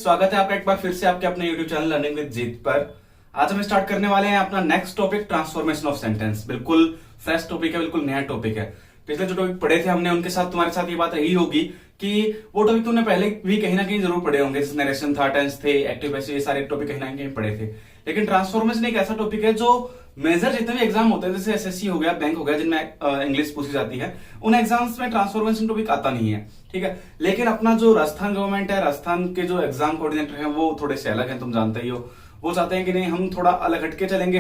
स्वागत है आपका एक बार फिर से आपके अपने YouTube चैनल लर्निंग विद जीत पर। आज हम स्टार्ट करने वाले हैं अपना next topic transformation of sentence. बिल्कुल फ्रेश टॉपिक है, बिल्कुल नया टॉपिक है। पिछले जो टॉपिक पढ़े थे हमने उनके साथ तुम्हारे साथ ये बात रही होगी कि वो टॉपिक तुमने पहले भी कहीं ना कहीं जरूर पढ़े होंगे, जैसे नरेशन था, टेंस थे, एक्टिव पैसिव, ये सारे टॉपिक कहीं ना कहीं पढ़े थे। लेकिन ट्रांसफॉर्मेशन एक ऐसा टॉपिक है जो मेजर जितने भी एग्जाम होते हैं, जैसे एसएससी हो गया, बैंक हो गया, जिनमें इंग्लिश पूछी जाती है, उन एग्जाम्स में ट्रांसफॉर्मेशन टॉपिक आता नहीं है। ठीक है, लेकिन अपना जो राजस्थान गवर्नमेंट है, राजस्थान के जो एग्जाम कोऑर्डिनेटर हैं वो थोड़े से अलग हैं, तुम जानते ही हो। वो चाहते हैं कि नहीं, हम थोड़ा अलग हटके चलेंगे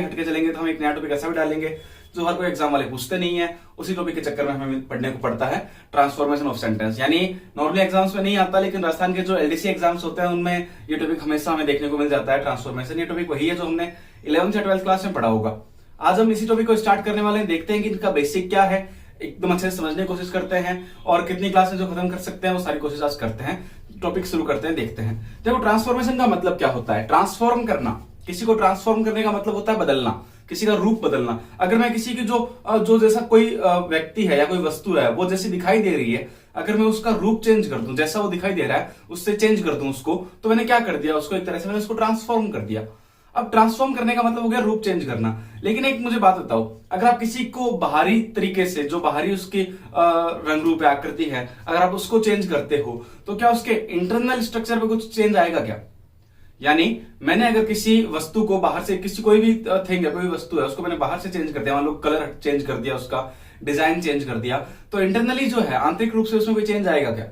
तो हम एक नया टॉपिक ऐसा भी डालेंगे जो हर कोई एग्जाम वाले पूछते नहीं है। उसी टॉपिक के चक्कर में हमें पढ़ने को पड़ता है ट्रांसफॉर्मेशन ऑफ सेंटेंस। यानी नॉर्मली एग्जाम्स में नहीं आता, लेकिन राजस्थान के जो एलडीसी एग्जाम्स होते हैं उनमें ये टॉपिक हमेशा हमें देखने को मिल जाता है, ट्रांसफॉर्मेशन। ये टॉपिक वही है जो हमने 11th या 12th क्लास में पढ़ा होगा। आज हम इसी टॉपिक को स्टार्ट करने वाले हैं। देखते हैं कि इनका बेसिक क्या है, एकदम अच्छे से समझने की कोशिश करते हैं और कितनी क्लासेस जो खत्म कर सकते हैं वो सारी कोशिश आज करते हैं। टॉपिक शुरू करते हैं, देखते हैं। देखो, ट्रांसफॉर्मेशन का मतलब क्या होता है? ट्रांसफॉर्म करना, किसी को ट्रांसफॉर्म करने का मतलब होता है बदलना, किसी का रूप बदलना। अगर मैं किसी की जो जैसा कोई व्यक्ति है या कोई वस्तु है वो जैसी दिखाई दे रही है, अगर मैं उसका रूप चेंज कर दूं, जैसा वो दिखाई दे रहा है उससे चेंज कर दूं उसको, तो मैंने क्या कर दिया? उसको एक तरह से मैंने उसको ट्रांसफॉर्म कर दिया। अब ट्रांसफॉर्म करने का मतलब हो गया रूप चेंज करना। लेकिन एक मुझे बात बताओ, अगर आप किसी को बाहरी तरीके से, जो बाहरी उसकी रंग रूप है, आकृति है, अगर आप उसको चेंज करते हो तो क्या उसके इंटरनल स्ट्रक्चर पे कुछ चेंज आएगा क्या? यानी मैंने अगर किसी वस्तु को बाहर से, किसी कोई भी थिंग है, कोई भी वस्तु है, उसको मैंने बाहर से चेंज कर दिया, मान लो कलर चेंज कर दिया, उसका डिजाइन चेंज कर दिया, तो इंटरनली जो है, आंतरिक रूप से उसमें कोई चेंज आएगा क्या?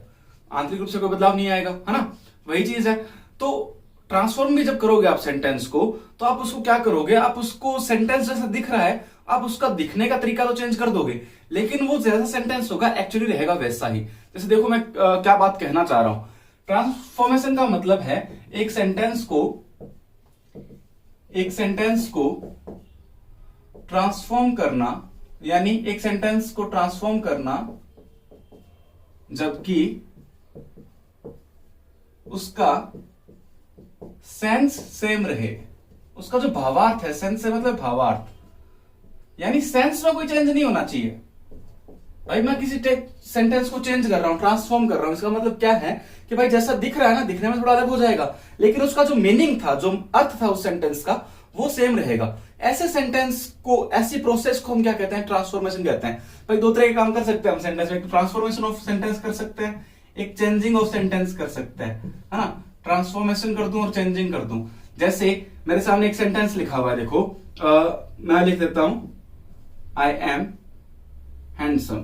आंतरिक रूप से कोई बदलाव नहीं आएगा, है ना? वही चीज है। तो ट्रांसफॉर्म भी जब करोगे आप सेंटेंस को, तो आप उसको क्या करोगे? आप उसको सेंटेंस जैसा दिख रहा है, आप उसका दिखने का तरीका तो चेंज कर दोगे, लेकिन वो जैसा सेंटेंस होगा एक्चुअली रहेगा वैसा ही। जैसे देखो मैं क्या बात कहना चाह रहा हूं। ट्रांसफॉर्मेशन का मतलब है एक सेंटेंस को ट्रांसफॉर्म करना, यानी एक सेंटेंस को ट्रांसफॉर्म करना जबकि उसका सेंस सेम रहे। उसका जो भावार्थ है, सेंस से मतलब भावार्थ, यानी सेंस में कोई चेंज नहीं होना चाहिए। भाई मैं किसी सेंटेंस को चेंज कर रहा हूं, ट्रांसफॉर्म कर रहा हूं, इसका मतलब क्या है कि भाई जैसा दिख रहा है ना, दिखने में थोड़ा अलग हो जाएगा, लेकिन उसका जो मीनिंग था, जो अर्थ था उस सेंटेंस का, वो सेम रहेगा। ऐसे सेंटेंस को, ऐसी प्रोसेस को हम क्या कहते हैं? ट्रांसफॉर्मेशन कहते हैं। भाई दो तरह के काम कर सकते हैं हम सेंटेंस में। ट्रांसफॉर्मेशन ऑफ सेंटेंस कर सकते हैं, एक चेंजिंग ऑफ सेंटेंस कर सकते हैं, है ना? ट्रांसफॉर्मेशन कर दूं और चेंजिंग कर दूं। जैसे मेरे सामने एक सेंटेंस लिखा हुआ है, देखो मैं लिख देता हूं, आई एम हैंडसम।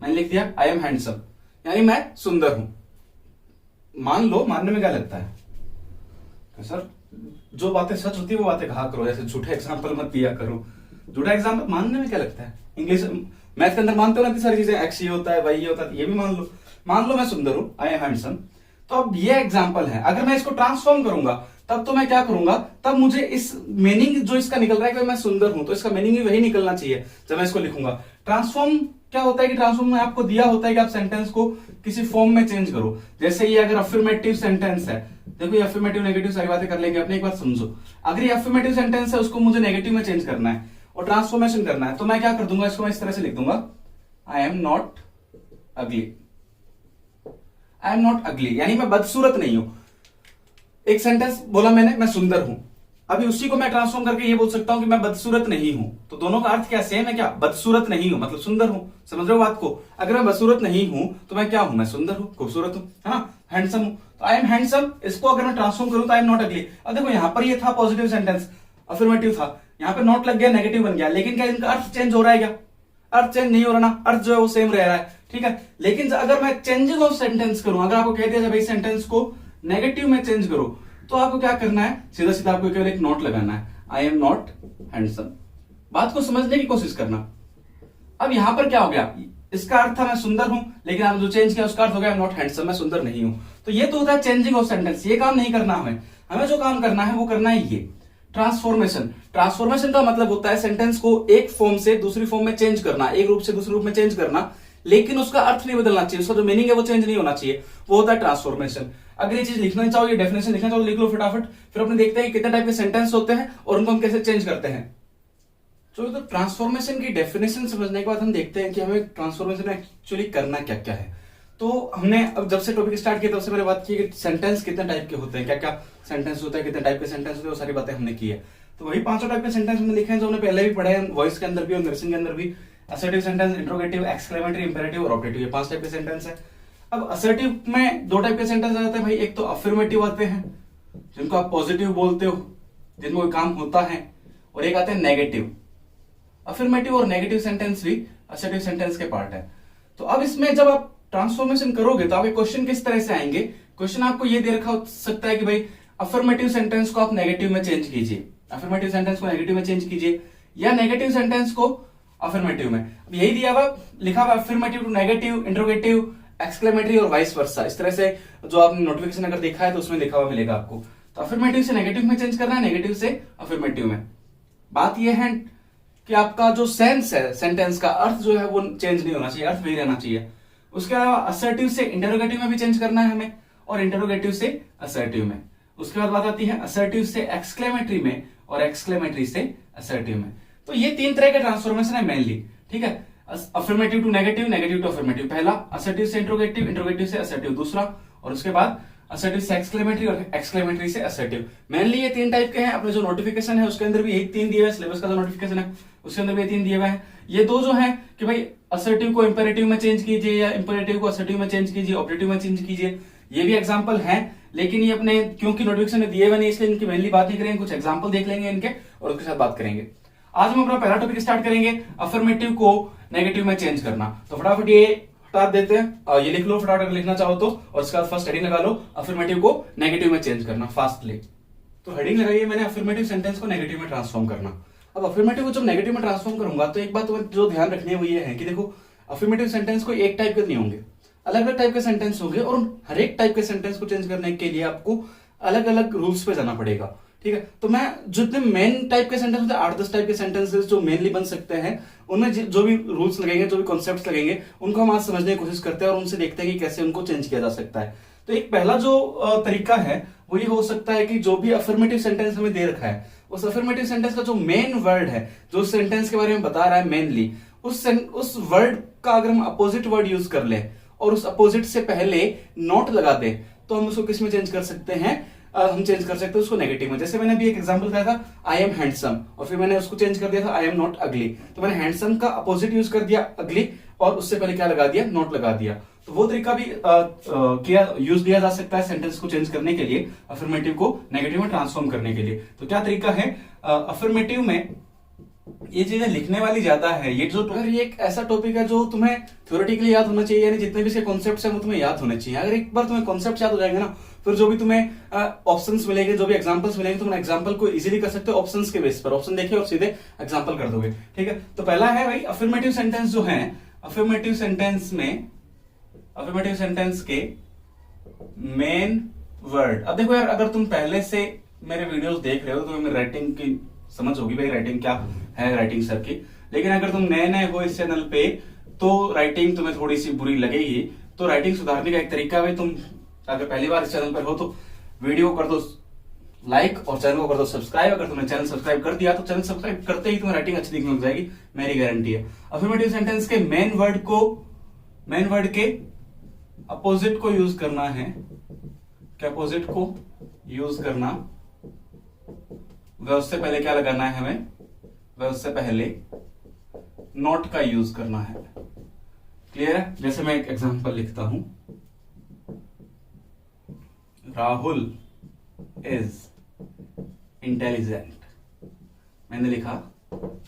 मैंने लिख दिया आई एम हैंडसम, यानी मैं सुंदर हूं। मान लो, मानने में क्या लगता है सर? जो बातें सच होती है वो बातें कहा करो, जैसे झूठे एग्जाम्पल मत दिया करो। झूठा एग्जाम्पल मानने में क्या लगता है? इंग्लिश मैथ के अंदर मानते हो ना इतनी सारी चीजें, एक्स ये होता है, वाई ये होता है, ये भी मान लो मैं सुंदर हूं, आई एम हैंडसम। तो अब ये एग्जाम्पल है। अगर मैं इसको ट्रांसफॉर्म करूंगा तब तो मैं क्या करूंगा? तब मुझे इस मीनिंग जो इसका निकल रहा है कि मैं सुंदर हूं, तो इसका मीनिंग भी वही निकलना चाहिए जब मैं इसको लिखूंगा। ट्रांसफॉर्म क्या होता है कि ट्रांसफॉर्म में आपको दिया होता है कि आप सेंटेंस को किसी फॉर्म में चेंज करो। जैसे ये अगर अफर्मेटिव सेंटेंस है, देखो ये अफर्मेटिव नेगेटिव सारी बातें कर लेंगे अपने, एक बार समझो। अगर ये अफर्मेटिव सेंटेंस है, उसको मुझे नेगेटिव में चेंज करना है और ट्रांसफॉर्मेशन करना है, तो मैं क्या कर दूंगा? इसको मैं इस तरह से लिख दूंगा, आई एम नॉट अगली। आई एम नॉट अगली यानी मैं बदसूरत नहीं हूं। एक सेंटेंस बोला मैंने, मैं सुंदर हूं, अभी उसी को मैं ट्रांसफॉर्म करके ये बोल सकता हूं कि मैं बदसूरत नहीं हूं। तो दोनों का अर्थ क्या सेम है? क्या? बदसूरत नहीं हूं मतलब सुंदर हूं। समझ रहे हो बात को? अगर मैं बदसूरत नहीं हूं तो मैं क्या हूं? मैं सुंदर हूं, खूबसूरत हूं, है ना? हैंडसम हूं। तो आई एम हैंडसम, इसको अगर मैं ट्रांसफॉर्म करूं तो आई एम नॉट अगली। अब देखो यहां पर ये था पॉजिटिव सेंटेंस, अफर्मेटिव था, यहां पर नॉट लग गया, नेगेटिव बन गया, लेकिन क्या इनका अर्थ चेंज हो रहा है? क्या अर्थ चेंज नहीं हो रहा ना, अर्थ जो है वो सेम रह रहा है। ठीक है, लेकिन अगर मैं चेंजिंग ऑफ सेंटेंस करूं, अगर आपको कह दिया भाई सेंटेंस को नेगेटिव में चेंज करो, तो आपको क्या करना है? सीधा सीधा आपको केवल एक नोट लगाना है, आई एम नॉट हैंडसम। बात को समझने की कोशिश करना। अब यहां पर क्या हो गया? इसका अर्थ था मैं सुंदर हूं, लेकिन आपने जो चेंज किया उसका अर्थ हो गया आई एम नॉट हैंडसम, मैं सुंदर नहीं हूं। तो ये तो होता है चेंजिंग ऑफ सेंटेंस। ये काम नहीं करना हमें जो काम करना है वो करना है ये ट्रांसफॉर्मेशन। ट्रांसफॉर्मेशन का मतलब होता है सेंटेंस को एक फॉर्म से दूसरी फॉर्म में चेंज करना, एक रूप से दूसरे रूप में चेंज करना, लेकिन उसका अर्थ नहीं बदलना चाहिए, उसका जो मीनिंग है वो चेंज नहीं होना चाहिए। वो होता है ट्रांसफॉर्मेशन। अगर ये चीज लिखना चाहो, ये डेफिनेशन लिखना चाहो, लिख लो फटाफट। फिर अपने देखते हैं कितने टाइप के सेंटेंस होते हैं और उनको हम कैसे चेंज करते हैं। तो ट्रांसफॉर्मेशन की डेफिनेशन समझने के बाद हम देखते हैं कि हमें ट्रांसफॉर्मेशन एक्चुअली करना क्या क्या है। तो हमने अब जब से टॉपिक स्टार्ट किया तब से पहले बात की कि सेंटेंस कितने टाइप के होते हैं, क्या क्या सेंटेंस होता है, कितने टाइप के सेंटेंस होते हैं, वो सारी बातें हमने की है। तो वही 5 टाइप के सेंटेंस हमने लिखे हैं जो हमने पहले भी पढ़े हैं, वॉइस के अंदर भी और नर्सिंग के अंदर भी। Assertive sentence, interrogative, exclamatory, imperative और ऑब्जेक्टिव, ये 5 टाइप के सेंटेंस है। अब असर्टिव में 2 टाइप के सेंटेंस आ जाते हैं भाई, एक तो अफर्मेटिव आते हैं जिनको आप पॉजिटिव बोलते हो, जिनमें कोई काम होता है, और एक आते हैं नेगेटिव। अफर्मेटिव और नेगेटिव सेंटेंस भी असर्टिव सेंटेंस के पार्ट है। तो अब इसमें जब आप ट्रांसफॉर्मेशन करोगे तो आपके क्वेश्चन किस तरह से आएंगे। क्वेश्चन आपको ये दे रखा हो सकता है कि भाई अफर्मेटिव सेंटेंस को आप नेगेटिव में चेंज कीजिए, अफर्मेटिव सेंटेंस को नेगेटिव में चेंज कीजिए, या नेगेटिव सेंटेंस को अफर्मेटिव में। अब यही दिया हुआ, लिखा हुआ affirmative to negative, interrogative, exclamatory और वाइस वर्सा। इस तरह से जो आपने नोटिफिकेशन अगर देखा है तो उसमें लिखा हुआ मिलेगा आपको। तो अफर्मेटिव से नेगेटिव में चेंज करना है, नेगेटिव से अफर्मेटिव में। बात यह है कि आपका जो सेंस है, सेंटेंस का अर्थ जो है वो चेंज नहीं होना चाहिए, अर्थ वही रहना चाहिए। उसके अलावा असर्टिव से इंटरोगेटिव में भी चेंज करना है हमें, और इंटरोगेटिव से असर्टिव में। उसके बाद बात आती है असर्टिव से एक्सक्लेमेटरी में, और एक्सक्लेमेटरी से असर्टिव में। तो ये 3 तरह के ट्रांसफॉर्मेशन है मेनली, ठीक है। Affirmative to negative, negative to affirmative पहला, असर्टिव से इंट्रोगेटिव, इंट्रोगेटिव से असर्टिव दूसरा, और उसके बाद असर्टिव से एक्सक्लेमेटरी और एक्सक्लेमेटरी से असर्टिव। मेनली ये 3 टाइप के हैं। अपने जो नोटिफिकेशन है उसके अंदर भी यही 3 दिए हुए हैं, सिलेबस का जो नोटिफिकेशन है उसके अंदर भी ये 3 दिए हुए हैं। ये 2 जो है कि भाई असर्टिव को इंपेरेटिव में चेंज कीजिए, या इंपेरेटिव को असर्टिव में चेंज कीजिए, ऑब्जेक्टिव में चेंज कीजिए, ये भी एग्जांपल हैं। लेकिन ये अपने क्योंकि नोटिफिकेशन में दिए हुए नहीं, इसलिए इनकी मेनली बात नहीं करेंगे, कुछ एग्जांपल देख लेंगे इनके और उसके साथ बात करेंगे। आज हम अपना पहला टॉपिक स्टार्ट करेंगे, अफर्मेटिव को नेगेटिव में चेंज करना। तो फटाफट ये हटा देते हैं, और ये लिख लो फटाफट अगर लिखना चाहो तो, और उसके बाद फर्स्ट हेडिंग लगा लो, अफर्मेटिव को नेगेटिव में चेंज करना फास्टली। तो हेडिंग लगाइए मैंने, अफर्मेटिव सेंटेंस को नेगेटिव में ट्रांसफॉर्म करना। अब अफर्मेटिव को जब नेगेटिव में ट्रांसफॉर्म करूंगा तो एक बात जो ध्यान रखनी है वो ये है कि देखो, अफर्मेटिव सेंटेंस को एक टाइप के नहीं होंगे, अलग अलग टाइप के सेंटेंस होंगे, और हर एक टाइप के सेंटेंस को चेंज करने के लिए आपको अलग अलग रूल्स पे जाना पड़ेगा, ठीक है। तो मैं जितने मेन टाइप के सेंटेंस होते हैं, 8-10 टाइप के सेंटेंसेस जो मेनली बन सकते हैं, उनमें जो भी रूल्स लगेंगे, जो भी कॉन्सेप्ट्स लगेंगे, उनको हम आज समझने की कोशिश करते हैं और उनसे देखते हैं कि कैसे उनको चेंज किया जा सकता है। तो एक पहला जो तरीका है वो ये हो सकता है कि जो भी अफर्मेटिव सेंटेंस हमें दे रखा है, उस अफर्मेटिव सेंटेंस का जो मेन वर्ड है, जो सेंटेंस के बारे में बता रहा है मेनली, उस वर्ड का अगर हम अपोजिट वर्ड यूज कर ले और उस अपोजिट से पहले नॉट लगा दे, तो हम उसको किस में चेंज कर सकते हैं, हम चेंज कर सकते हैं उसको नेगेटिव में। जैसे मैंने अभी एक एग्जांपल दिया था, आई एम हैंडसम, और फिर मैंने उसको चेंज कर दिया था आई एम नॉट अगली। तो मैंने हैंडसम का अपोजिट यूज कर दिया अगली, और उससे पहले क्या लगा दिया, नॉट लगा दिया। तो वो तरीका भी यूज किया जा सकता है सेंटेंस को चेंज करने के लिए, अफर्मेटिव को नेगेटिव में ट्रांसफॉर्म करने के लिए। तो क्या तरीका है, अफर्मेटिव में ये चीजें लिखने वाली ज्यादा है। ये जो अगर ये एक ऐसा टॉपिक है जो तुम्हें थ्योरेटिकली याद होना चाहिए, यानी जितने भी इसके कॉन्सेप्ट्स हैं वो तुम्हें याद होने चाहिए। अगर एक बार तुम्हें कॉन्सेप्ट याद हो जाएंगे ना, फिर जो भी तुम्हें ऑप्शंस मिलेंगे, जो भी एग्जांपल्स मिलेंगे, तुम एग्जांपल को इजीली कर सकते हो ऑप्शंस के बेस पर। ऑप्शन देखिए और सीधे एग्जांपल कर दोगे, ठीक है। तो पहला है भाई अफर्मेटिव सेंटेंस जो है, अफर्मेटिव सेंटेंस में, अफर्मेटिव सेंटेंस के मेन वर्ड। अब देखो यार, अगर तुम पहले से मेरे वीडियोस देख रहे हो तो तुम्हें राइटिंग की समझ होगी भाई, राइटिंग क्या है, राइटिंग सर की। लेकिन अगर तुम नए नए हो इस चैनल पे तो राइटिंग तुम्हें थोड़ी सी बुरी लगेगी। तो राइटिंग सुधारने का एक तरीका है, तुम अगर पहली बार इस चैनल पर हो तो वीडियो कर दो लाइक और चैनल को कर दो सब्सक्राइब। अगर तुमने चैनल सब्सक्राइब कर दिया तो चैनल सब्सक्राइब करते ही तुम्हें राइटिंग अच्छी दिखने लग जाएगी, मेरी गारंटी है। अफर्मेटिव सेंटेंस के मेन वर्ड के अपोजिट को यूज करना है, क्या अपोजिट को यूज करना, वह उससे पहले क्या लगाना है हमें, वह उससे पहले नॉट का यूज करना है। क्लियर है। जैसे मैं एक एग्जांपल लिखता हूं, राहुल इज इंटेलिजेंट। मैंने लिखा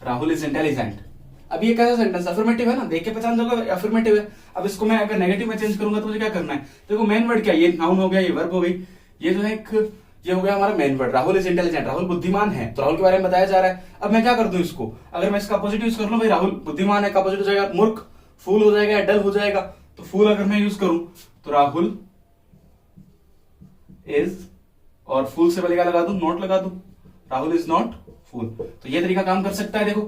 राहुल इज इंटेलिजेंट। अब ये कैसा सेंटेंस, अफर्मेटिव है ना, देख के पहचान जाओगे अफर्मेटिव है। अब इसको मैं अगर नेगेटिव में चेंज करूंगा तो मुझे क्या करना है, देखो मेन वर्ड क्या है, ये नाउन हो गया, ये वर्ब हो गई, ये जो है एक ये हो गया हमारा main word. Rahul is intelligent, Rahul बुद्धिमान है, तो राहुल के बारे में बताया जा रहा है। अब मैं क्या कर दूं इसको, अगर मैं इसका अपोजिट यूज कर लूं, भाई राहुल बुद्धिमान है का अपोजिट हो जाएगा मूर्ख, फूल हो जाएगा, डल हो जाएगा। तो फूल अगर मैं यूज करूं तो राहुल इज, और फूल से पहले क्या लगा दूं, नॉट लगा दूं, राहुल इज नॉट फूल। तो ये तरीका काम कर सकता है। देखो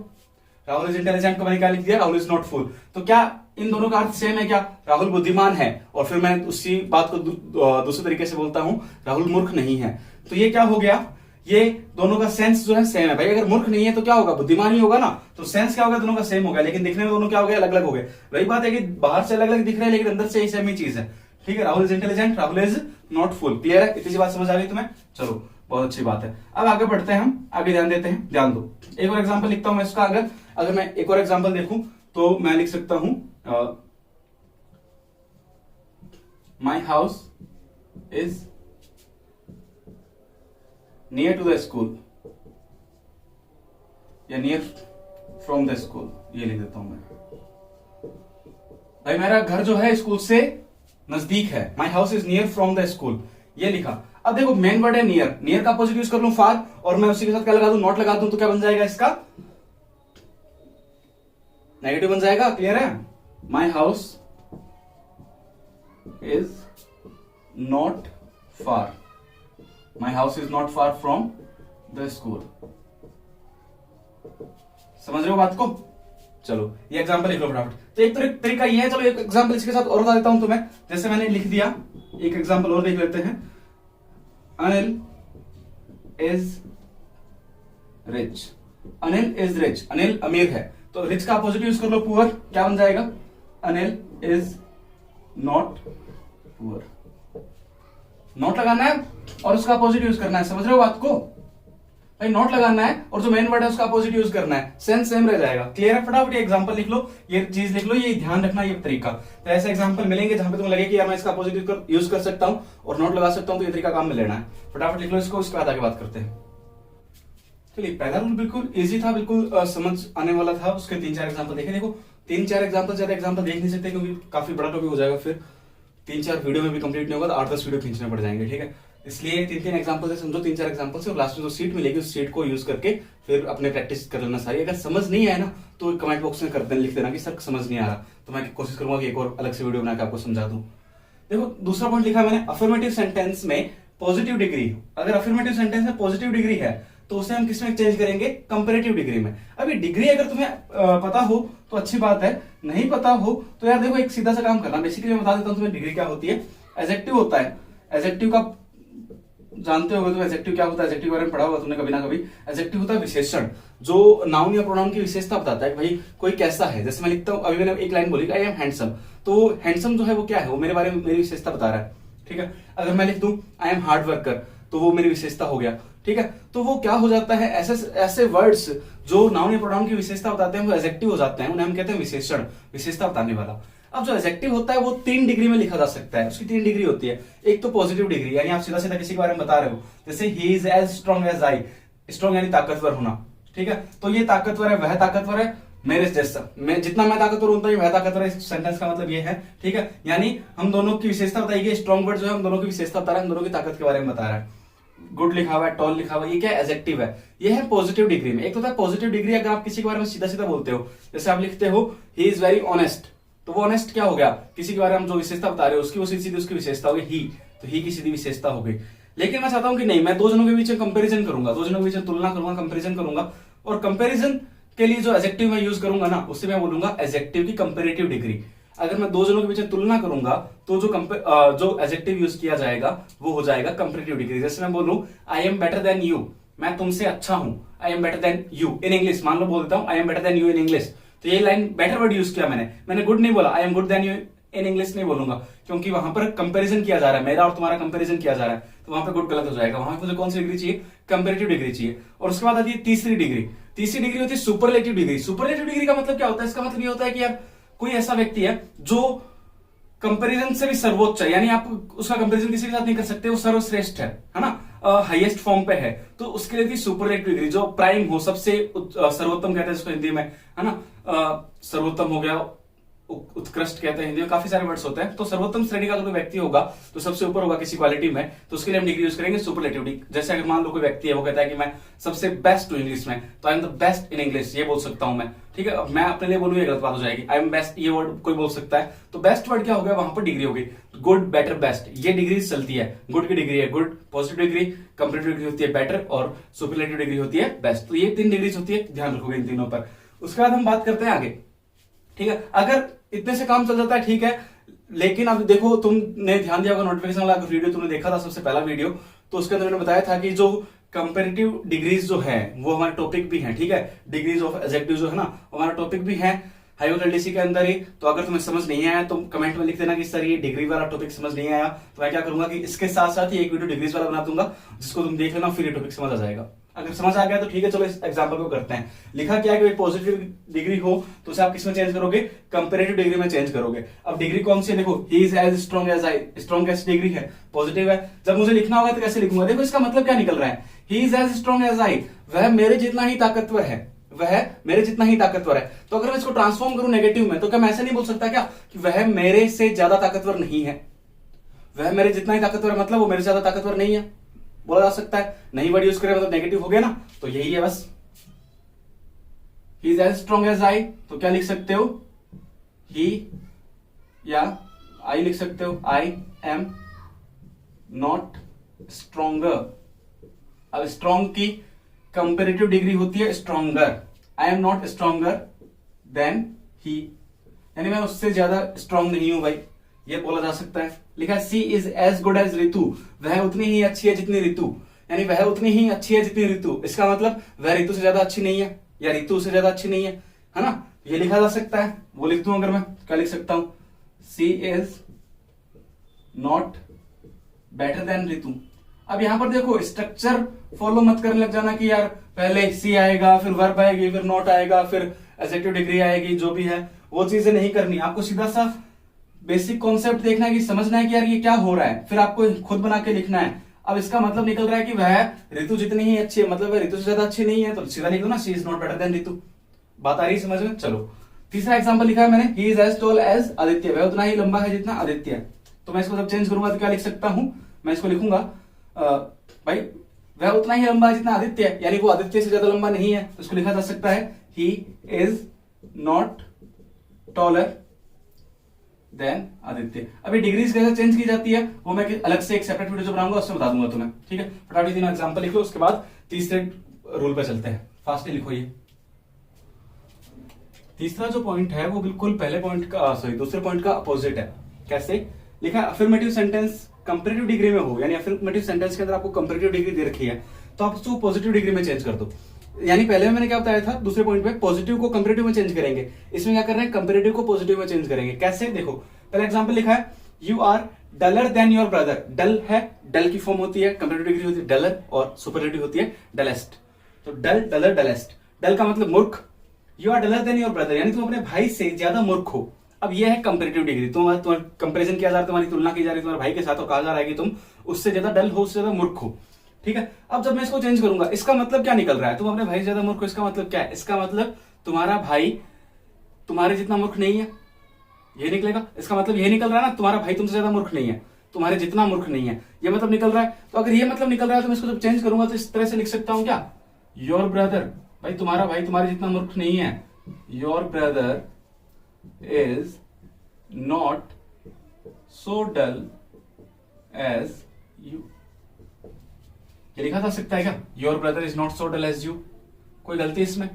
राहुल इज इंटेलिजेंट को मैंने क्या लिख दिया, राहुल इज नॉट फूल। तो क्या इन दोनों का अर्थ सेम है, क्या राहुल बुद्धिमान है, और फिर मैं उसी बात को दूसरे तरीके से बोलता हूं, राहुल मूर्ख नहीं है। तो ये क्या हो गया, ये दोनों का सेंस जो है सेम है भाई। अगर मूर्ख नहीं है तो क्या होगा, बुद्धिमान ही होगा ना, तो सेंस क्या होगा, दोनों का सेम होगा, लेकिन दिखने में दोनों क्या हो गए, अलग अलग हो गए। वही बात है कि बाहर से अलग अलग दिख रहे हैं लेकिन अंदर से ही सेम ही चीज है। ठीक है, Rahul is intelligent, Rahul is not full. Clear है, इतनी सी बात समझ आ गई तुम्हें? चलो बहुत अच्छी बात है। अब आगे बढ़ते हैं, हम आगे ध्यान देते हैं, ध्यान दो। एक और एग्जाम्पल लिखता हूं मैं इसका। अगर मैं एक और एग्जाम्पल देखूं तो मैं लिख सकता हूं my house is near to the school या नियर फ्रॉम द स्कूल, ये लिख देता हूं मैं। भाई मेरा घर जो है स्कूल से नजदीक है, माई house is near from the school, ये लिखा। अब देखो मेन वर्ड है नियर, नियर का अपोजिट यूज कर लूं फार, और मैं उसी के साथ क्या लगा दूं, नॉट लगा दूं, तो क्या बन जाएगा इसका, नेगेटिव बन जाएगा। क्लियर है, माई house is not far, my house is not far from the school. समझ रहे हो बात को? चलो ये एग्जांपल लिख लो फटाफट। तो एक तरीका ये है, चलो एक एग्जांपल इसके साथ और बता देता हूं तुम्हें। जैसे मैंने लिख दिया, एक एग्जांपल और लिख लेते हैं। Anil is rich, Anil is rich, Anil अमीर है, तो रिच का अपोजिट यूज कर लो पुअर, क्या बन जाएगा, Anil is not poor. Not लगाना है और उसका अपोजिट यूज करना है, समझ रहे हो बात को भाई? नॉट लगाना है और जो मेन वर्ड है उसका अपोजिट यूज करना है, सेंस सेम रह जाएगा। क्लियर है, फटाफट ये एग्जांपल लिख लो, ये चीज लिख लो, ये ध्यान रखना ये तरीका। तो ऐसे एग्जांपल मिलेंगे जहां पे तुम्हें लगे कि यार मैं इसका अपोजिट यूज कर सकता हूं और नॉट लगा सकता हूं, तो ये तरीका काम में लेना है। फटाफट लिख लो इसको, उसके बाद आगे बात करते हैं। चलिए पहला रूल बिल्कुल इजी था, बिल्कुल समझ आने वाला था। उसके 3-4 एग्जांपल देखे। देखो 3-4 एग्जांपल, ज्यादा एग्जांपल देख नहीं सकते क्योंकि काफी बड़ा टॉपिक हो जाएगा, फिर 3-4 वीडियो में भी कंप्लीट नहीं होगा, तो 8-10 वीडियो खींचने पड़ जाएंगे। ठीक है, इसलिए 3-3 एग्जांपल से समझो, 3-4 एग्जांपल से, और लास्ट में जो सीट मिलेगी उस सीट को यूज करके फिर अपने प्रैक्टिस कर लेना सारी। अगर समझ नहीं आए ना तो कमेंट बॉक्स में कर देना, लिख देना कि सर समझ नहीं आ रहा, तो मैं कोशिश करूंगा कि एक और अलग से वीडियो बनाकर आपको समझा दूं। देखो दूसरा पॉइंट लिखा मैंने, अफर्मेटिव सेंटेंस में पॉजिटिव डिग्री। अगर अफर्मेटिव सेंटेंस में पॉजिटिव डिग्री है तो उसे हम किसमें चेंज करेंगे, कंपैरेटिव डिग्री में। अभी डिग्री अगर तुम्हें पता हो तो अच्छी बात है, नहीं पता हो तो यार देखो एक सीधा सा काम करना। बेसिकली मैं बता देता हूं तुम्हें डिग्री क्या होती है। एडजेक्टिव होता है, एडजेक्टिव का जानते होगे तो एडजेक्टिव क्या होता है, एडजेक्टिव के बारे में पढ़ा होगा तुमने कभी ना कभी। एडजेक्टिव होता है विशेषण, जो नाउन या प्रोनाउन की विशेषता बताता है कि भाई कोई कैसा है। जैसे मैं लिखता हूं, अभी मैंने एक लाइन बोली आई एम हैंडसम, तो हैंडसम जो है वो क्या है, वो मेरे बारे में मेरी विशेषता बता रहा है। ठीक है, अगर मैं लिख दूं आई एम हार्ड वर्कर, तो वो मेरी विशेषता हो गया। ठीक है, तो वो क्या हो जाता है, ऐसे वर्ड्स जो नाउन या प्रोनाउन की विशेषता बताते हैं वो एडजेक्टिव हो जाते हैं, उन्हें हम कहते हैं विशेषण, विशेषता बताने वाला। अब जो एडजेक्टिव होता है वो 3 डिग्री में लिखा जा सकता है, उसकी 3 डिग्री होती है। एक तो पॉजिटिव डिग्री, यानी आप सीधा सीधा किसी के बारे में बता रहे हो, जैसे he is as strong as I, strong यानी ताकतवर होना। ठीक है, तो ये ताकतवर है, वह ताकतवर है, मेरे जैसा, मैं जितना मैं ताकतवर होता हूं वह ताकतवर है। इस सेंटेंस का मतलब ये है। ठीक है, यानी हम दोनों की विशेषता बताई गई। स्ट्रॉन्ग वर्ड जो है हम दोनों की विशेषता बता रहा है, हम दोनों की ताकत के बारे में बता रहा है। गुड लिखा हुआ है, टॉल लिखा हुआ है, ये क्या एडजेक्टिव है, ये है पॉजिटिव डिग्री में। एक तो होता है पॉजिटिव डिग्री, अगर आप किसी के बारे में सीधा सीधा बोलते हो, जैसे आप लिखते हो ही इज वेरी ऑनेस्ट, तो वो ऑनेस्ट क्या हो गया, किसी के बारे में हम जो विशेषता बता रहे हो उसकी वो सीधी उसकी विशेषता होगी ही, तो ही की सीधी विशेषता हो गई। लेकिन मैं चाहता हूं कि नहीं, मैं दो जनों के बीच में कंपैरिजन करूंगा, दो जनों के बीच में तुलना करूंगा, कंपैरिजन करूंगा, और कंपैरिजन के लिए जो एडजेक्टिव मैं यूज करूंगा ना, उससे मैं बोलूंगा एडजेक्टिव की कंपैरेटिव डिग्री। अगर मैं दो जनों के बीच में तुलना करूंगा तो जो एडजेक्टिव यूज किया जाएगा वो हो जाएगा कंपैरेटिव डिग्री। जैसे मैं बोलूं I am better than you, मैं तुमसे अच्छा हूं, I am better than you in English, मान लो बोल देता हूं I am better than you in English, तो ये लाइन बेटर वर्ड यूज किया मैंने गुड नहीं बोला, I am good then you in English नहीं बोलूंगा, क्योंकि वहां पर कंपैरिजन किया जा रहा है, मेरा और तुम्हारा कंपैरिजन किया जा रहा है, तो वहां पर गुड गलत हो जाएगा। वहां पर मुझे कौन सी डिग्री चाहिए, कंपैरेटिव डिग्री चाहिए। और उसके बाद आती है तीसरी डिग्री। तीसरी डिग्री होती है सुपरलेटिव डिग्री। सुपरलेटिव डिग्री का मतलब क्या होता है, इसका मतलब ये होता है कि यार कोई ऐसा व्यक्ति है जो कंपैरिजन से भी सर्वोच्च है, यानी आप उसका कंपैरिजन किसी के साथ नहीं कर सकते, वो सर्वश्रेष्ठ है ना, हाईएस्ट फॉर्म पे है, तो उसके लिए थी सुपरलेटिव डिग्री, जो प्राइम हो, सबसे सर्वोत्तम कहते हैं इसको हिंदी में, है ना, सर्वोत्तम हो गया, उत्कृष्ट कहते हैं हिंदी में, काफी सारे वर्ड्स होते हैं। तो सर्वोत्तम श्रेणी का कोई व्यक्ति होगा तो सबसे ऊपर होगा किसी क्वालिटी में, तो उसके लिए हम डिग्री यूज करेंगे सुपरलेटिव डिग्री। जैसे अगर मान लो कोई व्यक्ति है वो कहता है कि मैं सबसे बेस्ट हूं इंग्लिश में, तो I am the best in English, ये बोल सकता हूं मैं। ठीक है, मैं अपने लिए बोलूं ये गलत बात हो जाएगी, आई एम बेस्ट ये वर्ड कोई बोल सकता है, तो बेस्ट वर्ड क्या हो गया, वहां पर डिग्री होगी गुड बेटर बेस्ट, ये डिग्री चलती है। गुड की डिग्री है good, positive degree, comparative degree होती है बेटर, और सुपरलेटिव डिग्री होती है बेस्ट। तो ये 3 डिग्री होती है, ध्यान रखोगे इन तीनों पर। उसके बाद हम बात करते हैं आगे। ठीक है, अगर इतने से काम चल जाता है ठीक है, लेकिन अब देखो तुमने ध्यान दिया होगा नोटिफिकेशन वाला वीडियो तुमने देखा था, सबसे पहला वीडियो, तो उसके अंदर मैंने बताया था कि जो कंपेरेटिव डिग्रीज जो है वो हमारा टॉपिक भी है, ठीक है। डिग्रीज ऑफ एडजेक्टिव जो है ना वो हमारा टॉपिक भी है हाईवर्ड एलडीसी के अंदर ही। तो अगर तुम्हें समझ नहीं आया तो कमेंट में लिख देना कि सर ये डिग्री वाला टॉपिक समझ नहीं आया, तो मैं क्या करूंगा कि इसके साथ साथ ही एक वीडियो डिग्रीज वाला बना दूंगा जिसको तुम देख लेना, फिर ये टॉपिक समझ आ जाएगा। अगर समझ आ गया तो ठीक है, चलो इस एग्जांपल को करते हैं। लिखा क्या है कि पॉजिटिव डिग्री हो तो उसे आप किसमें चेंज करोगे, कंपेरेटिव डिग्री में चेंज करोगे। अब डिग्री कौन सी है, देखो he is as strong as I, strong कैसी डिग्री है, पॉजिटिव है। जब मुझे लिखना होगा तो कैसे लिखूंगा, देखो इसका मतलब क्या निकल रहा है, he is as strong as I, वह मेरे जितना ही ताकतवर है, वह मेरे जितना ही ताकतवर है। तो अगर मैं इसको ट्रांसफॉर्म करूं नेगेटिव में तो क्या मैं ऐसे नहीं बोल सकता क्या कि वह मेरे से ज्यादा ताकतवर नहीं है, वह मेरे जितना ही ताकतवर है मतलब वो मेरे से ज्यादा ताकतवर नहीं है, बोला जा सकता है। नहीं वर्ड यूज करें मतलब नेगेटिव हो गया ना, तो यही है बस। He is as strong as I, तो क्या लिख सकते हो, ही या आई लिख सकते हो, आई एम नॉट स्ट्रॉन्गर। अब स्ट्रॉन्ग की कंपेरेटिव डिग्री होती है stronger, I am not stronger than he, यानी मैं उससे ज्यादा स्ट्रॉन्ग नहीं हूं भाई, ये बोला जा सकता है। लिखा सी इज एज गुड एज ऋतु, वह उतनी ही अच्छी है जितनी ऋतु, यानी वह उतनी ही अच्छी है जितनी ऋतु। इसका मतलब वह ऋतु से ज्यादा अच्छी नहीं है या ऋतु से ज्यादा अच्छी नहीं है ना, ये लिखा जा सकता है। वो लिख दूं अगर मैं, क्या लिख सकता हूं, सी इज नॉट बेटर देन ऋतु। अब यहां पर देखो स्ट्रक्चर फॉलो मत करने लग जाना कि यार पहले सी आएगा फिर वर्ब आएगी फिर नॉट आएगा फिर एडजेक्टिव डिग्री आएगी, जो भी है वो चीजें नहीं करनी। आपको सीधा सा बेसिक कॉन्सेप्ट देखना है कि समझना है कि यार ये क्या हो रहा है, फिर आपको खुद बना के लिखना है। अब इसका मतलब निकल रहा है कि वह ऋतु जितनी ही अच्छी है मतलब वह ऋतु से ज्यादा अच्छी नहीं है, तो सीधा लिख दो ना, she is not better than Ritu. बात आ रही है समझ में। चलो तीसरा एग्जांपल लिखा है मैंने, he is as tall as Aditya, वह उतना ही लंबा है जितना आदित्य है। तो मैं इसको जब चेंज करूंगा तो क्या लिख सकता हूं, मैं इसको लिखूंगा भाई वह उतना ही लंबा है जितना आदित्य है, यानी वो आदित्य से ज्यादा लंबा नहीं है, तो इसको लिखा जा सकता है he is not taller than Aditya. अभी डिग्रीज कैसे चेंज की जाती है वो मैं अलग से एक सेपरेट वीडियो जो बनाऊंगा उसमें बता दूंगा तुम्हें, ठीक है। फटाफट तीन एग्जांपल लिखो, उसके बाद तीसरे रूल पे चलते हैं। फास्टली लिखो ये तीसरा जो पॉइंट है वो बिल्कुल पहले पॉइंट का दूसरे पॉइंट का अपोजिट है। कैसे लिखा है, अफर्मेटिव सेंटेंस कंपैरेटिव डिग्री में हो, यानी अफर्मेटिव सेंटेंस के अंदर आपको कंपैरेटिव डिग्री दे रखी है तो आप उसको पॉजिटिव डिग्री में चेंज कर दो। यानी पहले मैंने क्या बताया था दूसरे पॉइंट पे, पॉजिटिव को कंपैरेटिव में चेंज करेंगे, इसमें क्या कर रहे हैं कंपैरेटिव को पॉजिटिव में चेंज करेंगे। कैसे देखो, पहला एग्जांपल लिखा है you are duller than your brother. Dull है, डल की फॉर्म होती है कंपैरेटिव डिग्री होती है डलर और सुपरलेटिव होती है डलेस्ट। तो डल डलर डलेस्ट, डल का मतलब मूर्ख, you are duller than your brother यानी तुम अपने भाई से ज्यादा मूर्ख हो। अब ये है कंपैरेटिव डिग्री, तुम्हारा कंपैरिजन किया जा रहा है, तुम्हारी तुलना की जा रही है तुम्हारे भाई के साथ और कहा जा रहा है कि तुम उससे ज्यादा डल हो, उससे ज्यादा मूर्ख हो, ठीक है। अब जब मैं इसको चेंज करूंगा इसका मतलब क्या निकल रहा है, तुम अपने भाई से ज्यादा मूर्ख हो, इसका मतलब क्या है, इसका मतलब तुम्हारा भाई तुम्हारे जितना मूर्ख नहीं है, ये निकलेगा। इसका मतलब ये निकल रहा है ना तुम्हारा भाई तुमसे ज्यादा मूर्ख नहीं है, तुम्हारे जितना मूर्ख नहीं है, ये मतलब निकल रहा है। तो अगर ये मतलब निकल रहा है तो मैं इसको जब चेंज करूंगा तो इस तरह से लिख सकता हूं क्या, योर ब्रदर, भाई तुम्हारा भाई तुम्हारे जितना मूर्ख नहीं है, your brother is not so dull as you. ये लिखा जा सकता है क्या, your brother is not so dull as you. कोई गलती इसमें,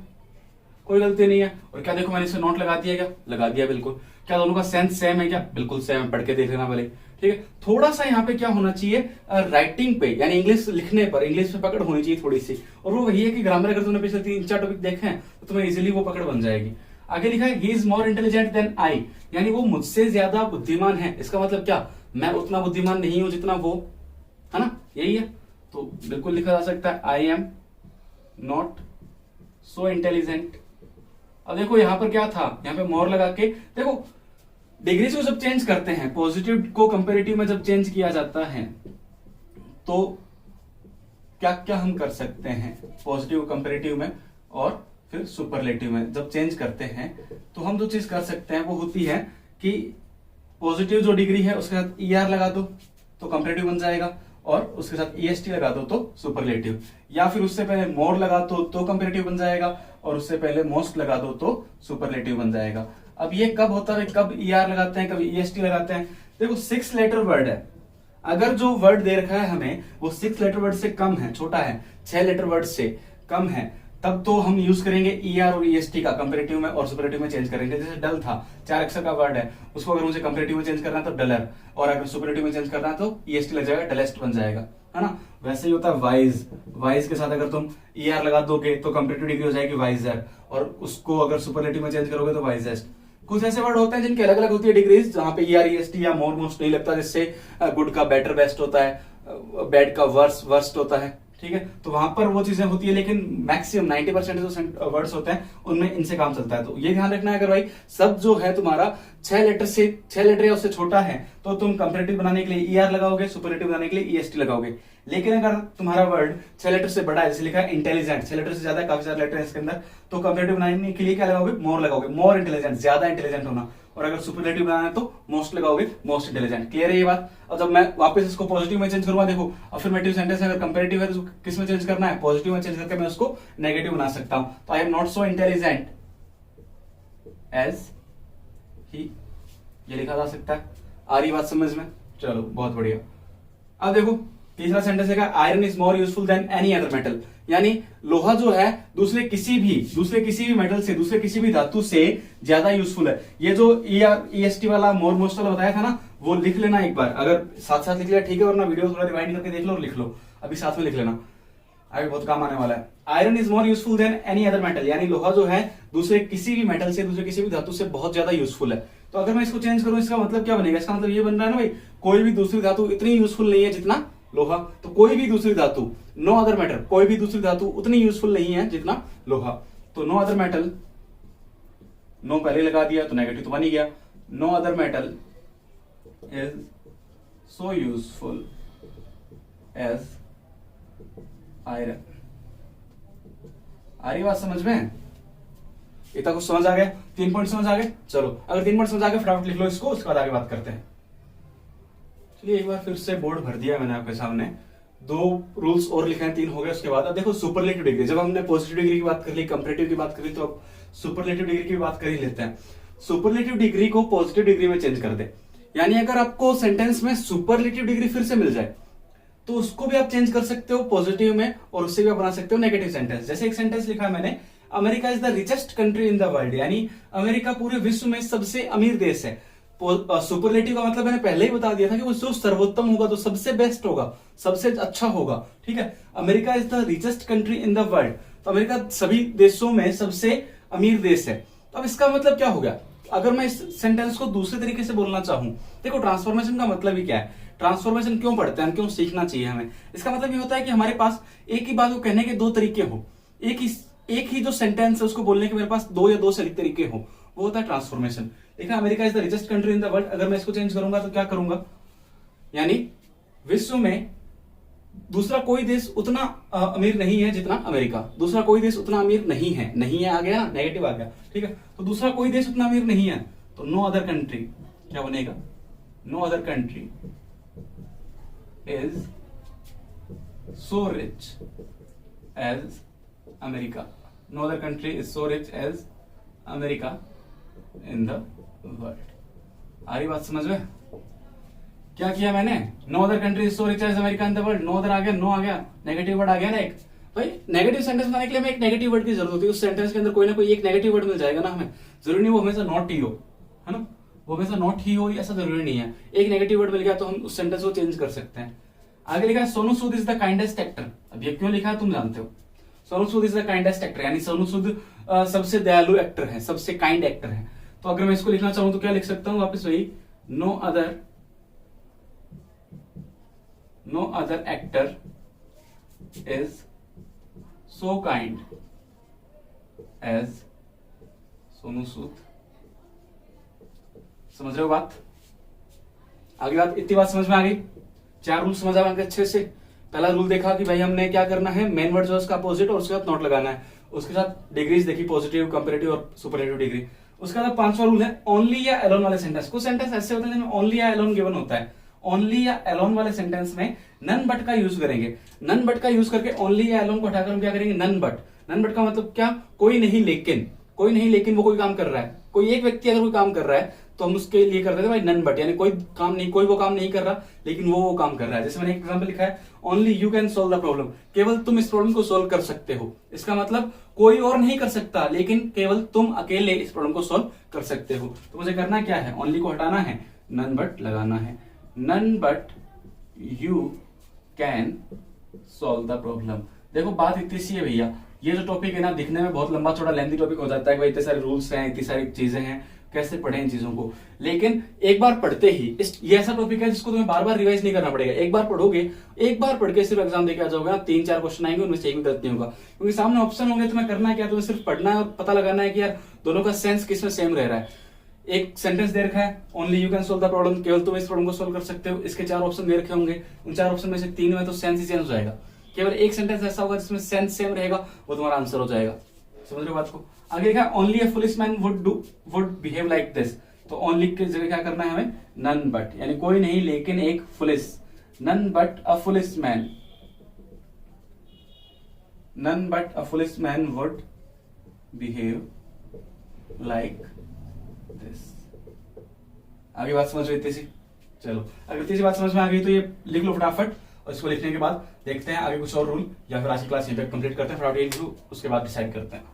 कोई गलती नहीं है। और क्या देखो मैंने इसे नोट लगा दिया, क्या लगा दिया, बिल्कुल। क्या दोनों का सेंस सेम है क्या, बिल्कुल सेम है, पढ़ के देख लेना पहले, ठीक है। थोड़ा सा यहाँ पे क्या होना चाहिए, राइटिंग पे यानी इंग्लिश लिखने पर इंग्लिश पे पकड़ होनी चाहिए थोड़ी सी, और वो वही है कि ग्रामर अगर तुमने पिछले 3-4 टॉपिक देखे हैं तो तुम्हें इजीली वो पकड़ बन जाएगी। आगे लिखा है he is more intelligent than I, यानी वो मुझसे ज्यादा बुद्धिमान है। इसका मतलब क्या, मैं उतना बुद्धिमान नहीं हूं जितना वो है ना, यही है। तो बिल्कुल लिखा जा सकता है आई एम नॉट सो इंटेलिजेंट। अब देखो यहां पर क्या था, यहां पे मोर लगा के देखो डिग्रीज को जब चेंज करते हैं, पॉजिटिव को कंपैरेटिव में जब चेंज किया जाता है तो क्या क्या हम कर सकते हैं, पॉजिटिव कंपैरेटिव में और फिर सुपरलेटिव में जब चेंज करते हैं तो हम जो चीज कर सकते हैं वो होती है कि पॉजिटिव जो डिग्री है उसके साथ ER लगा दो तो कंपैरेटिव बन जाएगा, और उसके साथ EST लगा दो तो सुपरलेटिव, या फिर उससे पहले मोर लगा दो तो कंपैरेटिव बन जाएगा, और उससे पहले मोस्ट लगा दो तो सुपरलेटिव बन जाएगा। अब ये कब होता है, कब ER लगाते हैं, कब EST लगाते हैं। देखो 6 लेटर वर्ड है, अगर जो वर्ड दे रखा है हमें वो 6 लेटर वर्ड से कम है, छोटा है, 6 लेटर वर्ड से कम है, तब तो हम यूज करेंगे ER और EST का, कंपैरेटिव में और सुपरलेटिव में चेंज करेंगे। जैसे डल था 4 अक्षर का वर्ड है, उसको अगर मुझे कंपैरेटिव में चेंज करना है तो डलर, और अगर सुपरलेटिव में चेंज करना है तो EST लग जाएगा, डलेस्ट बन जाएगा, है ना। वैसे ही होता है वाइज, वाइज के साथ अगर तुम ER लगा दोगे तो कंपैरेटिव डिग्री हो जाएगी वाइजर, और उसको अगर सुपरलेटिव में चेंज करोगे तो वाइजेस्ट। कुछ ऐसे वर्ड होते हैं जिनकी अलग अलग होती है डिग्रीज, जहां पे ER EST या मोर मोस्ट नहीं लगता, जिससे गुड का बेटर बेस्ट होता है, बैड का वर्स वर्स्ट होता है, ठीक है। तो वहां पर वो चीजें होती है, लेकिन मैक्सिमम 90% जो वर्ड्स होते हैं उनमें इनसे काम चलता है। तो ये ध्यान रखना है, अगर भाई सब जो है तुम्हारा 6 लेटर या उससे छोटा है तो तुम कंपैरेटिव बनाने के लिए ER लगाओगे, सुपरलेटिव बनाने के लिए EST लगाओगे। लेकिन अगर तुम्हारा वर्ड 6 लेटर से बड़ा है, जैसे लिखा है इंटेलिजेंट, 6 लेटर से ज्यादा, काफी सारे लेटर है इसके अंदर, तो कंपैरेटिव बनाने के लिए क्या लगाओगे, मोर लगाओगे, मोर इंटेलिजेंट, ज्यादा इंटेलिजेंट होना। और अगर सुपरलेटिव बनाना है तो मोस्ट लगाओगे, मोस्ट इंटेलिजेंट। क्लियर है ये बात? और जब मैं वापस इसको पॉजिटिव में चेंज करूंगा, देखो अफर्मेटिव सेंटेंस अगर कंपैरेटिव है तो किस में चेंज करना है, पॉजिटिव में चेंज करके मैं उसको नेगेटिव बना सकता हूं। तो I am not so intelligent as he, ये लिखा जा सकता है। आ रही बात समझ में? चलो बहुत बढ़िया। अब देखो तीसरा सेंटेंस है, iron is more useful than any other metal, यानी लोहा जो है दूसरे किसी भी मेटल से, दूसरे किसी भी धातु से ज्यादा यूजफुल है। ये जो ER EST वाला मोर मोस्ट वाला बताया था ना, वो लिख लेना एक बार, अगर साथ साथ लिख लिया ठीक है, वरना वीडियो थोड़ा रिवाइंड करके देख लो और लिख लो, अभी साथ में लिख लेना, आगे बहुत काम आने वाला है। Iron is more useful than any other metal, यानी लोहा जो है दूसरे किसी भी मेटल से, दूसरे किसी भी धातु से बहुत ज्यादा यूजफुल है। तो अगर मैं इसको चेंज करूं, इसका मतलब क्या बनेगा? इसका मतलब ये बन रहा है ना भाई, कोई भी दूसरी धातु इतनी यूजफुल नहीं है जितना लोहा। तो कोई भी दूसरी धातु, नो अदर मेटल, कोई भी दूसरी धातु उतनी यूजफुल नहीं है जितना लोहा। तो नो अदर मेटल, नो पहले लगा दिया तो नेगेटिव तो बन ही गया। No other metal is so useful as iron. आ रही बात समझ में? इतना कुछ समझ आ गया? 3 पॉइंट समझ आ गए? चलो अगर 3 पॉइंट समझ आ गए फटाफट लिख लो इसको, उसके बाद आगे बात करते हैं। चलिए एक बार फिर से बोर्ड भर दिया मैंने आपके सामने, 2 रूल्स और लिखे हैं, 3 हो गए। उसके बाद अब देखो सुपरलेटिव डिग्री, जब हमने पॉजिटिव डिग्री की बात कर ली, कंपैरेटिव की बात कर ली, तो अब सुपरलेटिव डिग्री की बात कर ही लेते हैं। सुपरलेटिव डिग्री को पॉजिटिव डिग्री में चेंज कर दे, यानी अगर आपको सेंटेंस में सुपरलेटिव डिग्री फिर से मिल जाए तो उसको भी आप चेंज कर सकते हो पॉजिटिव में, और उससे भी आप बना सकते हो नेगेटिव सेंटेंस। जैसे एक सेंटेंस लिखा है मैंने, America is the richest country in the world, यानी अमेरिका पूरे विश्व में सबसे अमीर देश है। सुपरलेटिव का मतलब मैंने पहले ही बता दिया था कि वो जो सर्वोत्तम होगा, तो सबसे बेस्ट होगा, सबसे अच्छा होगा, ठीक है। America is the richest country in the world, तो अमेरिका सभी देशों में सबसे अमीर देश है। तो अब इसका मतलब क्या हो गया? अगर मैं इस सेंटेंस को दूसरे तरीके से बोलना चाहूं, देखो ट्रांसफॉर्मेशन का मतलब ही क्या है, ट्रांसफॉर्मेशन क्यों पढ़ते हैं, क्यों सीखना चाहिए हमें? इसका मतलब ये होता है कि हमारे पास एक ही बात को कहने के 2 तरीके हो, एक ही जो सेंटेंस है उसको बोलने के मेरे पास 2 या 2 से अधिक तरीके हो, वो होता है ट्रांसफॉर्मेशन। देखा, America is the richest country in the world, अगर मैं इसको चेंज करूंगा तो क्या करूंगा, यानी विश्व में दूसरा कोई देश उतना अमीर नहीं है जितना अमेरिका, दूसरा कोई देश उतना अमीर नहीं है, नहीं है आ गया, नेगेटिव आ गया, ठीक है। तो दूसरा कोई देश उतना अमीर नहीं है, तो नो अदर कंट्री क्या बनेगा, no other country is so rich as America, no other country is so rich as America in the world. आ रही बात समझ में? क्या किया मैंने, no other country is so rich as America in the world, no other आ गया, नो आ गया, नेगेटिव वर्ड आ गया ना एक। भाई नेगेटिव सेंटेंस बनाने के लिए हमें एक नेगेटिव वर्ड की जरूरत होती है, उस सेंटेंस के अंदर कोई ना कोई एक नेगेटिव वर्ड मिल जाएगा ना हमें, जरूरी नहीं वो हमेशा नॉट ही हो, है ना, वो हमेशा नॉट ही हो ऐसा जरूरी नहीं है। एक नेगेटिव वर्ड मिल गया तो हम उस सेंटेंस को चेंज कर सकते हैं। आगे लिखा है Sonu Sood is the kindest actor. अब ये क्यों लिखा है तुम जानते हो, Sonu Sood is the kindest actor, यानी सोनू सूद सबसे दयालु एक्टर है, सबसे काइंड एक्टर है। तो अगर मैं इसको लिखना चाहूं तो क्या लिख सकता हूं वापस वही, no other actor is so kind as Sonu Sood. समझ रहे हो बात? आगे बात, इतनी बात समझ में आ गई? 4 रूल समझ आ गए अच्छे से। पहला रूल देखा कि भाई हमने क्या करना है, मेन वर्ड जो उसका अपोजिट और उसके साथ नॉट लगाना है, उसके साथ डिग्रीज देखी, पॉजिटिव, कंपैरेटिव और सुपरलेटिव डिग्री। उसका बाद 5वां रूल है ओनली या एलोन वाले सेंटेंस। कुछ सेंटेंस ऐसे होते हैं जिनमें ओनली या एलोन गिवन होता है, ओनली या एलोन वाले सेंटेंस में नन बट का यूज करेंगे। नन बट का यूज करके ओनली या एलोन को हटाकर हम क्या करेंगे, नन बट। नन बट का मतलब क्या, कोई नहीं लेकिन, कोई नहीं लेकिन वो कोई काम कर रहा है, कोई एक व्यक्ति अगर कोई काम कर रहा है तो हम उसके लिए करते थे भाई नन बट, यानी कोई काम नहीं, कोई वो काम नहीं कर रहा लेकिन वो काम कर रहा है। जैसे मैंने एक एग्जांपल लिखा है, only you can solve the problem, केवल तुम इस प्रॉब्लम को सोल्व कर सकते हो। इसका मतलब कोई और नहीं कर सकता लेकिन केवल तुम अकेले इस प्रॉब्लम को सोल्व कर सकते हो। तो मुझे करना क्या है, ओनली को हटाना है, नन बट लगाना है। None but you can solve the problem. देखो बात इतनी सी है भैया, ये जो टॉपिक है ना दिखने में बहुत लंबा चौड़ा लेंथी टॉपिक हो जाता है कि भाई इतने सारे रूल्स हैं, इतनी सारी चीजें हैं, कैसे पढ़े इन चीजों को। लेकिन एक बार पढ़ते ही ये ऐसा टॉपिक है जिसको तुम्हें बार बार रिवाइज नहीं करना पड़ेगा। एक बार पढ़ोगे, एक बार पढ़ के सिर्फ एग्जाम देके आ जाओगे ना, 3-4 क्वेश्चन आएंगे, उनमें से एक भी गलत नहीं होगा, क्योंकि सामने ऑप्शन होंगे। तुम्हें करना क्या, तुम्हें सिर्फ पढ़ना है और पता लगाना है कि यार दोनों का सेंस किसमें सेम रह रहा है। एक सेंटेंस दे रखा है, only you can solve the problem, केवल तुम इस प्रॉब्लम को सोल्व कर सकते हो। इसके 4 ऑप्शन दे रखे होंगे, उन 4 ऑप्शन में से 3 में तो सेंस ही चेंज हो जाएगा। केवल एक सेंटेंस ऐसा होगा जिसमें सेंस सेम रहेगा, वो तुम्हारा आंसर हो जाएगा। समझ रहे हो बात को। आगे लिखा only a foolish man would behave like this, तो ओनली की जगह क्या करना है हमें, नन बट, यानी कोई नहीं लेकिन एक foolish, none but a foolish man, none but a foolish man would behave like this. आगे बात समझ रही थी? चलो अगर इतनी सी बात समझ में आ गई तो ये लिख लो फटाफट, और इसको लिखने के बाद देखते हैं आगे कुछ और रूल, या फिर आज की क्लास यहीं पे कंप्लीट करते हैं, फटाफट ये लिखो, उसके बाद डिसाइड करते हैं।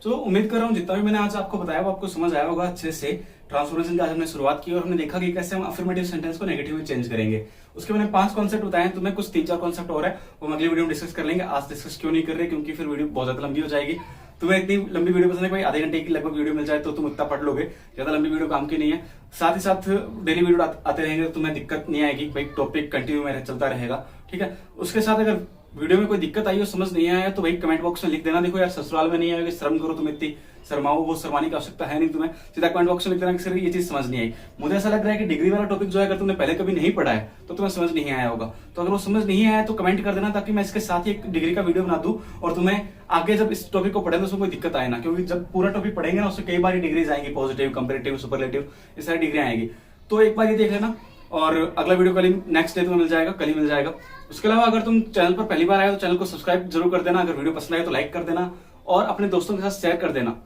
तो उम्मीद कर रहा हूं जितना भी मैंने आज आपको बताया वो आपको समझ आया होगा अच्छे से। ट्रांसफॉर्मेशन की आज हमने शुरुआत की और हमने देखा कि कैसे हम अफर्मेटिव सेंटेंस को नेगेटिव में चेंज करेंगे। उसके मैंने 5 कॉन्सेप्ट बताए हैं, तुम्हें कुछ 3-4 कॉन्सेप्ट और है, वो हम अगली वीडियो में डिस्कस कर लेंगे। आज डिस्कस क्यों नहीं कर रहे, क्योंकि फिर वीडियो बहुत ज्यादा लंबी हो जाएगी। तुम्हें इतनी लंबी वीडियो पसंद है, कोई आधे घंटे की लगभग वीडियो मिल जाए तो तुम इतना पढ़ लोगे, ज्यादा लंबी वीडियो काम की नहीं है। साथ ही साथ डेली वीडियो आते रहेंगे तो तुम्हें दिक्कत नहीं आएगी, भाई टॉपिक कंटिन्यू में चलता रहेगा, ठीक है। उसके साथ अगर वीडियो में कोई दिक्कत आई हो, समझ नहीं आया तो भाई कमेंट बॉक्स में लिख देना। देखो यार ससुराल में नहीं आएगी, शर्म करो, तुम इतनी शर्माओ, वो शर्माने की आवश्यकता है नहीं तुम्हें, सीधा कमेंट बॉक्स में लिख देना कि सर ये चीज समझ नहीं आई। मुझे ऐसा लग रहा है कि डिग्री वाला टॉपिक जो है अगर तुमने पहले कभी नहीं पढ़ा है तो तुम्हें समझ नहीं आया होगा। तो अगर वो समझ नहीं आया तो कमेंट कर देना, ताकि मैं इसके साथ ही एक डिग्री का वीडियो बना दूं और तुम्हें आगे जब इस टॉपिक को पढ़े तो उसमें कोई दिक्कत आए ना, क्योंकि जब पूरा टॉपिक पढ़ेंगे ना उससे कई बार डिग्रीज आएंगी, पॉजिटिव, कंपेरेटिव, सुपरलेटिव, ये सारी डिग्री आएंगी। तो एक बार ये देख लेना, और अगला वीडियो कल ही नेक्स्ट डे तुम्हें मिल जाएगा, कल ही मिल जाएगा। उसके अलावा अगर तुम चैनल पर पहली बार आए तो चैनल को सब्सक्राइब जरूर कर देना, अगर वीडियो पसंद आए तो लाइक कर देना और अपने दोस्तों के साथ शेयर कर देना।